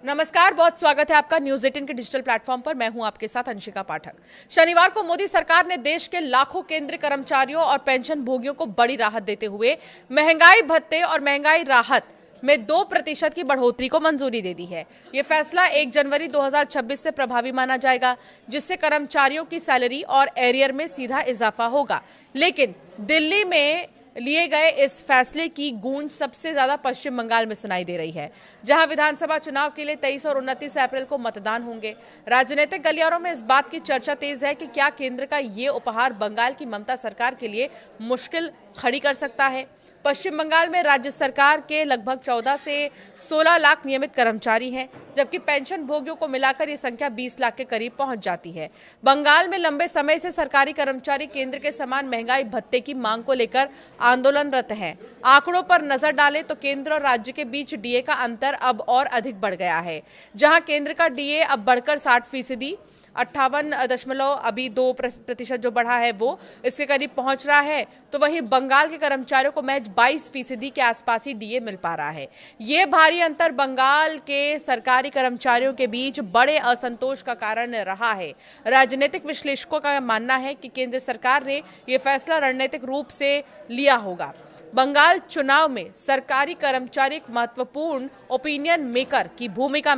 नमस्कार, बहुत स्वागत है आपका न्यूज 18 के डिजिटल प्लेटफॉर्म पर। मैं हूं आपके साथ अंशिका पाठक। शनिवार को मोदी सरकार ने देश के लाखों केंद्रीय कर्मचारियों और पेंशन भोगियों को बड़ी राहत देते हुए महंगाई भत्ते और महंगाई राहत में 2% की बढ़ोतरी को मंजूरी दे दी है। ये फैसला 1 जनवरी 2026 से प्रभावी माना जाएगा, जिससे कर्मचारियों की सैलरी और एरियर में सीधा इजाफा होगा। लेकिन दिल्ली में लिए गए इस फैसले की गूंज सबसे ज्यादा पश्चिम बंगाल में सुनाई दे रही है, जहां विधानसभा चुनाव के लिए 23 और 29 अप्रैल को मतदान होंगे। राजनीतिक गलियारों में इस बात की चर्चा तेज है कि क्या केंद्र का ये उपहार बंगाल की ममता सरकार के लिए मुश्किल खड़ी कर सकता है। पश्चिम बंगाल में राज्य सरकार के लगभग 14 से 16 लाख नियमित कर्मचारी हैं, जबकि पेंशन भोगियों को मिलाकर ये संख्या 20 लाख के करीब पहुंच जाती है। बंगाल में लंबे समय से सरकारी कर्मचारी केंद्र के समान महंगाई भत्ते की मांग को लेकर आंदोलनरत हैं। आंकड़ों पर नजर डालें तो केंद्र और राज्य के बीच डीए का अंतर अब और अधिक बढ़ गया है, जहां केंद्र का डीए अब बढ़कर 60%, 58.2% जो बढ़ा है वो इसके करीब पहुंच रहा है, तो वहीं बंगाल के कर्मचारियों को महज 22% के आसपास ही डीए मिल पा रहा है। ये भारी अंतर बंगाल के सरकारी कर्मचारियों के बीच बड़े असंतोष का कारण रहा है। राजनीतिक विश्लेषकों का मानना है कि केंद्र सरकार ने यह फैसला रणनीतिक रूप से लिया होगा। बंगाल चुनाव में सरकारी कर्मचारी एक महत्वपूर्ण ओपिनियन मेकर की भूमिका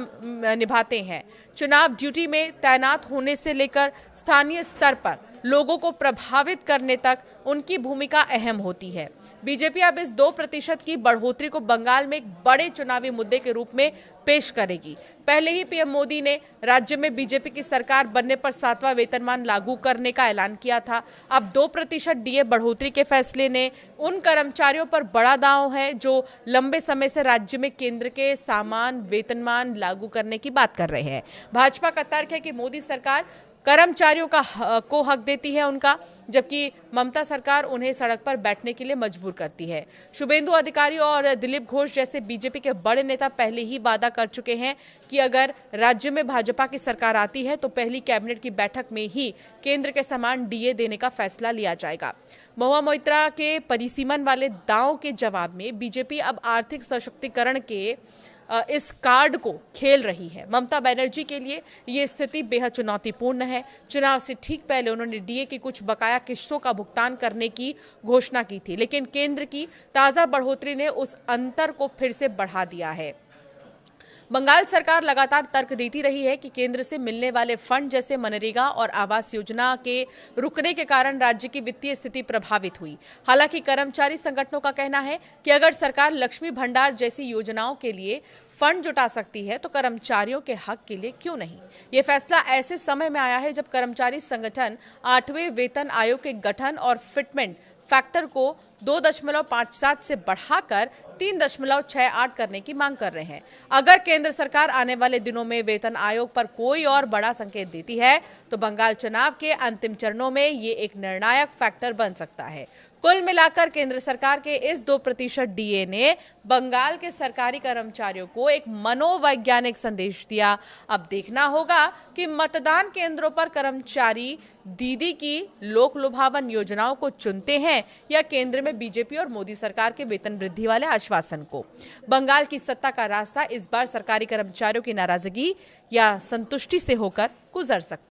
निभाते हैं। चुनाव ड्यूटी में तैनात होने से लेकर स्थानीय स्तर पर लोगों को प्रभावित करने तक उनकी भूमिका अहम होती है। बीजेपी अब इस 2% की बढ़ोतरी को बंगाल में एक बड़े चुनावी मुद्दे के रूप में पेश करेगी। पहले ही पीएम मोदी ने राज्य में बीजेपी की सरकार बनने पर 7वां वेतनमान लागू करने का ऐलान किया था। अब 2% डीए बढ़ोतरी के फैसले ने उन कर्मचारियों पर बड़ा दांव है जो लंबे समय से राज्य में केंद्र के समान वेतनमान लागू करने की बात कर रहे हैं। भाजपा का तर्क है कि मोदी सरकार कर्मचारियों को हक देती है उनका, जबकि ममता सरकार उन्हें सड़क पर बैठने के लिए मजबूर करती है। शुभेंदु अधिकारी और दिलीप घोष जैसे बीजेपी के बड़े नेता पहले ही वादा कर चुके हैं कि अगर राज्य में भाजपा की सरकार आती है तो पहली कैबिनेट की बैठक में ही केंद्र के समान डीए देने का फैसला लिया जाएगा। महुआ मोइत्रा के परिसीमन वाले दांव के जवाब में बीजेपी अब आर्थिक सशक्तिकरण के इस कार्ड को खेल रही है। ममता बनर्जी के लिए ये स्थिति बेहद चुनौतीपूर्ण है। चुनाव से ठीक पहले उन्होंने डीए की कुछ बकाया किस्तों का भुगतान करने की घोषणा की थी, लेकिन केंद्र की ताजा बढ़ोतरी ने उस अंतर को फिर से बढ़ा दिया है। बंगाल सरकार लगातार तर्क देती रही है कि केंद्र से मिलने वाले फंड जैसे मनरेगा और आवास योजना के रुकने के कारण राज्य की वित्तीय स्थिति प्रभावित हुई। हालांकि कर्मचारी संगठनों का कहना है कि अगर सरकार लक्ष्मी भंडार जैसी योजनाओं के लिए फंड जुटा सकती है तो कर्मचारियों के हक के लिए क्यों नहीं। ये फैसला ऐसे समय में आया है जब कर्मचारी संगठन 8वें वेतन आयोग के गठन और फिटमेंट फैक्टर को 2.57 से बढ़ाकर 3.68 करने की मांग कर रहे हैं। अगर केंद्र सरकार आने वाले दिनों में वेतन आयोग पर कोई और बड़ा संकेत देती है तो बंगाल चुनाव के अंतिम चरणों में ये एक निर्णायक फैक्टर बन सकता है। कुल मिलाकर केंद्र सरकार के इस 2% डीए ने बंगाल के सरकारी कर्मचारियों को एक मनोवैज्ञानिक संदेश दिया। अब देखना होगा कि मतदान केंद्रों पर कर्मचारी दीदी की लोक लुभावन योजनाओं को चुनते हैं या केंद्र में बीजेपी और मोदी सरकार के वेतन वृद्धि वाले आश्वासन को। बंगाल की सत्ता का रास्ता इस बार सरकारी कर्मचारियों की नाराजगी या संतुष्टि से होकर गुजर सकता है।